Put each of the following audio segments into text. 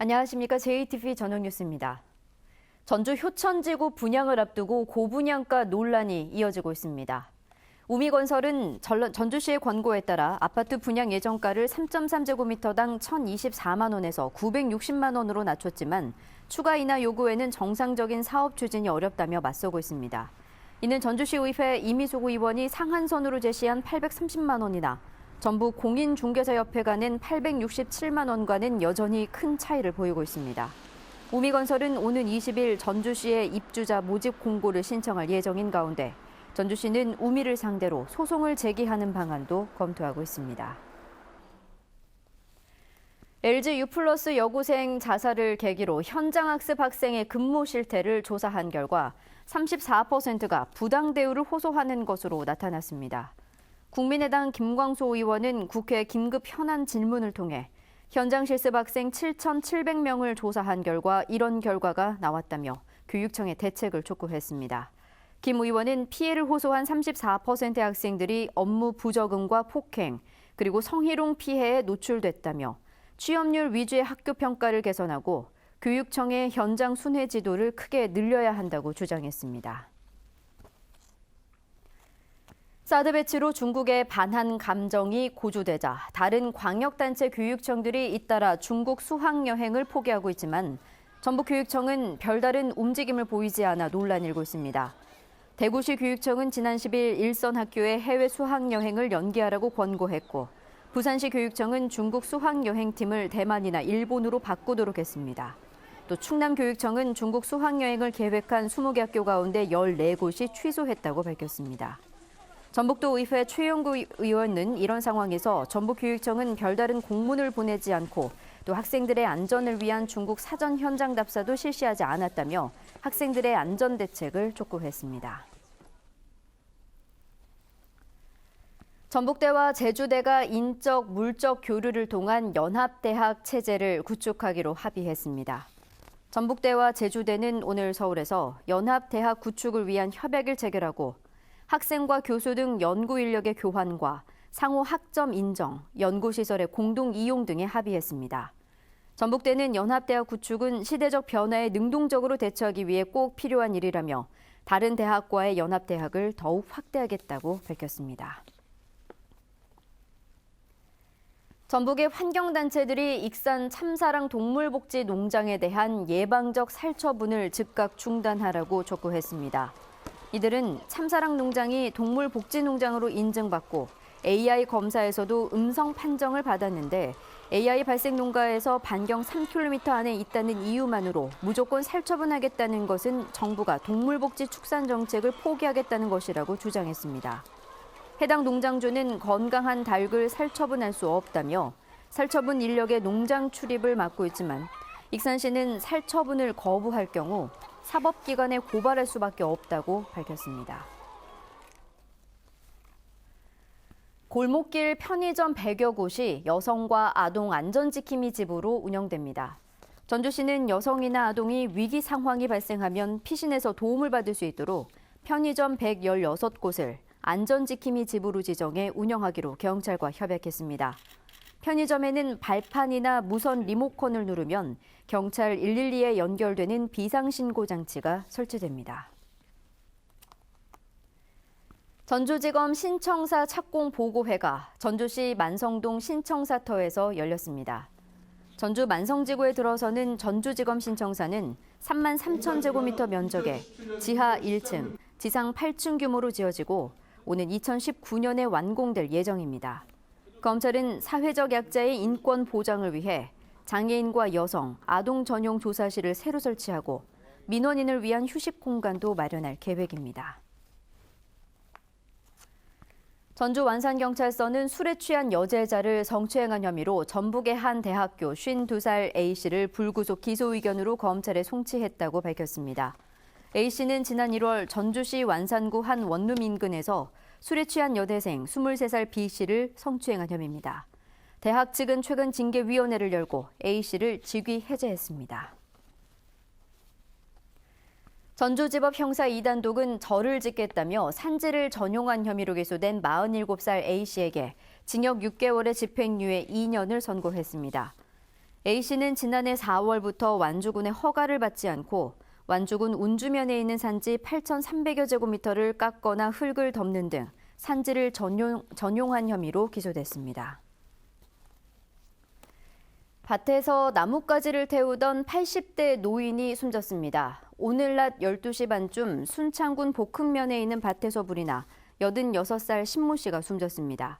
안녕하십니까. JTV 저녁뉴스입니다. 전주 효천지구 분양을 앞두고 고분양가 논란이 이어지고 있습니다. 우미건설은 전주시의 권고에 따라 아파트 분양 예정가를 3.3제곱미터당 1,024만 원에서 960만 원으로 낮췄지만 추가 인하 요구에는 정상적인 사업 추진이 어렵다며 맞서고 있습니다. 이는 전주시의회 이미숙 의원이 상한선으로 제시한 830만 원이나 전북 공인중개사협회가 낸 867만 원과는 여전히 큰 차이를 보이고 있습니다. 우미건설은 오는 20일 전주시에 입주자 모집 공고를 신청할 예정인 가운데 전주시는 우미를 상대로 소송을 제기하는 방안도 검토하고 있습니다. LG U+ 여고생 자살을 계기로 현장학습 학생의 근무 실태를 조사한 결과 34%가 부당 대우를 호소하는 것으로 나타났습니다. 국민의당 김광수 의원은 국회 긴급 현안 질문을 통해 현장 실습 학생 7,700명을 조사한 결과 이런 결과가 나왔다며 교육청에 대책을 촉구했습니다. 김 의원은 피해를 호소한 34%의 학생들이 업무 부적응과 폭행, 그리고 성희롱 피해에 노출됐다며 취업률 위주의 학교 평가를 개선하고 교육청의 현장 순회 지도를 크게 늘려야 한다고 주장했습니다. 사드 배치로 중국에 반한 감정이 고조되자 다른 광역단체 교육청들이 잇따라 중국 수학여행을 포기하고 있지만 전북교육청은 별다른 움직임을 보이지 않아 논란이 일고 있습니다. 대구시 교육청은 지난 10일 일선 학교의 해외 수학여행을 연기하라고 권고했고 부산시 교육청은 중국 수학여행팀을 대만이나 일본으로 바꾸도록 했습니다. 또 충남교육청은 중국 수학여행을 계획한 20개 학교 가운데 14곳이 취소했다고 밝혔습니다. 전북도 의회 최영구 의원은 이런 상황에서 전북교육청은 별다른 공문을 보내지 않고 또 학생들의 안전을 위한 중국 사전 현장 답사도 실시하지 않았다며 학생들의 안전 대책을 촉구했습니다. 전북대와 제주대가 인적, 물적 교류를 통한 연합대학 체제를 구축하기로 합의했습니다. 전북대와 제주대는 오늘 서울에서 연합대학 구축을 위한 협약을 체결하고 학생과 교수 등 연구 인력의 교환과 상호 학점 인정, 연구시설의 공동 이용 등에 합의했습니다. 전북대는 연합대학 구축은 시대적 변화에 능동적으로 대처하기 위해 꼭 필요한 일이라며 다른 대학과의 연합대학을 더욱 확대하겠다고 밝혔습니다. 전북의 환경단체들이 익산 참사랑 동물복지 농장에 대한 예방적 살처분을 즉각 중단하라고 촉구했습니다. 이들은 참사랑 농장이 동물복지농장으로 인증받고 AI 검사에서도 음성 판정을 받았는데 AI 발생 농가에서 반경 3km 안에 있다는 이유만으로 무조건 살처분하겠다는 것은 정부가 동물복지 축산 정책을 포기하겠다는 것이라고 주장했습니다. 해당 농장주는 건강한 닭을 살처분할 수 없다며 살처분 인력의 농장 출입을 막고 있지만 익산시는 살처분을 거부할 경우 사법기관에 고발할 수밖에 없다고 밝혔습니다. 골목길 편의점 100여 곳이 여성과 아동 안전지킴이 집으로 운영됩니다. 전주시는 여성이나 아동이 위기 상황이 발생하면 피신해서 도움을 받을 수 있도록 편의점 116곳을 안전지킴이 집으로 지정해 운영하기로 경찰과 협약했습니다. 편의점에는 발판이나 무선 리모컨을 누르면 경찰 112에 연결되는 비상신고 장치가 설치됩니다. 전주지검 신청사 착공보고회가 전주시 만성동 신청사터에서 열렸습니다. 전주 만성지구에 들어서는 전주지검 신청사는 3만 3천 제곱미터 면적에 지하 1층, 지상 8층 규모로 지어지고 오는 2019년에 완공될 예정입니다. 검찰은 사회적 약자의 인권 보장을 위해 장애인과 여성, 아동 전용 조사실을 새로 설치하고 민원인을 위한 휴식 공간도 마련할 계획입니다. 전주 완산경찰서는 술에 취한 여제자를 성추행한 혐의로 전북의 한 대학교 52살 A씨를 불구속 기소 의견으로 검찰에 송치했다고 밝혔습니다. A씨는 지난 1월 전주시 완산구 한 원룸 인근에서 술에 취한 여대생 23살 B씨를 성추행한 혐의입니다. 대학 측은 최근 징계위원회를 열고 A씨를 직위 해제했습니다. 전주지법 형사 2단독은 절을 짓겠다며 산지를 전용한 혐의로 기소된 47살 A씨에게 징역 6개월의 집행유예 2년을 선고했습니다. A씨는 지난해 4월부터 완주군의 허가를 받지 않고 완주군 운주면에 있는 산지 8,300여 제곱미터를 깎거나 흙을 덮는 등 산지를 전용한 혐의로 기소됐습니다. 밭에서 나뭇가지를 태우던 80대 노인이 숨졌습니다. 오늘 낮 12시 반쯤 순창군 복흥면에 있는 밭에서 불이 나 86살 신모 씨가 숨졌습니다.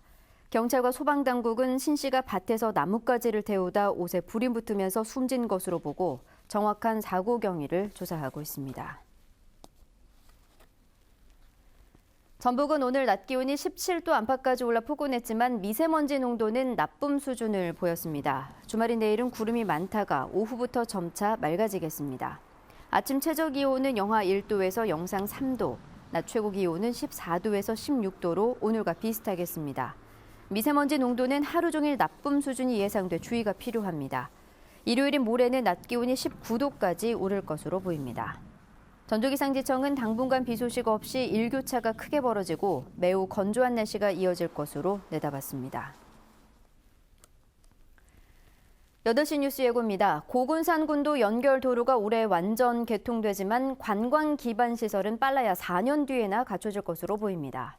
경찰과 소방당국은 신 씨가 밭에서 나뭇가지를 태우다 옷에 불이 붙으면서 숨진 것으로 보고 정확한 사고 경위를 조사하고 있습니다. 전북은 오늘 낮 기온이 17도 안팎까지 올라 포근했지만 미세먼지 농도는 나쁨 수준을 보였습니다. 주말인 내일은 구름이 많다가 오후부터 점차 맑아지겠습니다. 아침 최저 기온은 영하 1도에서 영상 3도, 낮 최고 기온은 14도에서 16도로 오늘과 비슷하겠습니다. 미세먼지 농도는 하루 종일 나쁨 수준이 예상돼 주의가 필요합니다. 일요일인 모레는 낮 기온이 19도까지 오를 것으로 보입니다. 전주기상지청은 당분간 비 소식 없이 일교차가 크게 벌어지고 매우 건조한 날씨가 이어질 것으로 내다봤습니다. 8시 뉴스 예고입니다. 고군산군도 연결 도로가 올해 완전 개통되지만 관광 기반 시설은 빨라야 4년 뒤에나 갖춰질 것으로 보입니다.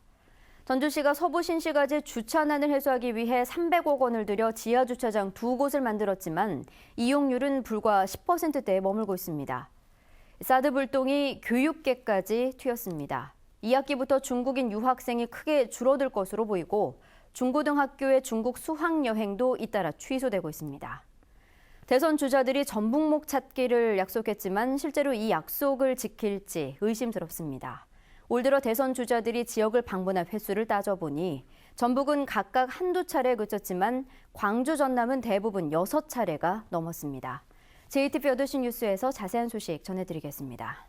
전주시가 서부 신시가지 주차난을 해소하기 위해 300억 원을 들여 지하주차장 2곳을 만들었지만 이용률은 불과 10%대에 머물고 있습니다. 사드 불똥이 교육계까지 튀었습니다. 2학기부터 중국인 유학생이 크게 줄어들 것으로 보이고 중고등학교의 중국 수학여행도 잇따라 취소되고 있습니다. 대선 주자들이 전북목 찾기를 약속했지만 실제로 이 약속을 지킬지 의심스럽습니다. 올 들어 대선 주자들이 지역을 방문한 횟수를 따져보니 전북은 각각 한두 차례에 그쳤지만 광주, 전남은 대부분 6차례가 넘었습니다. JTBC 8시 뉴스에서 자세한 소식 전해드리겠습니다.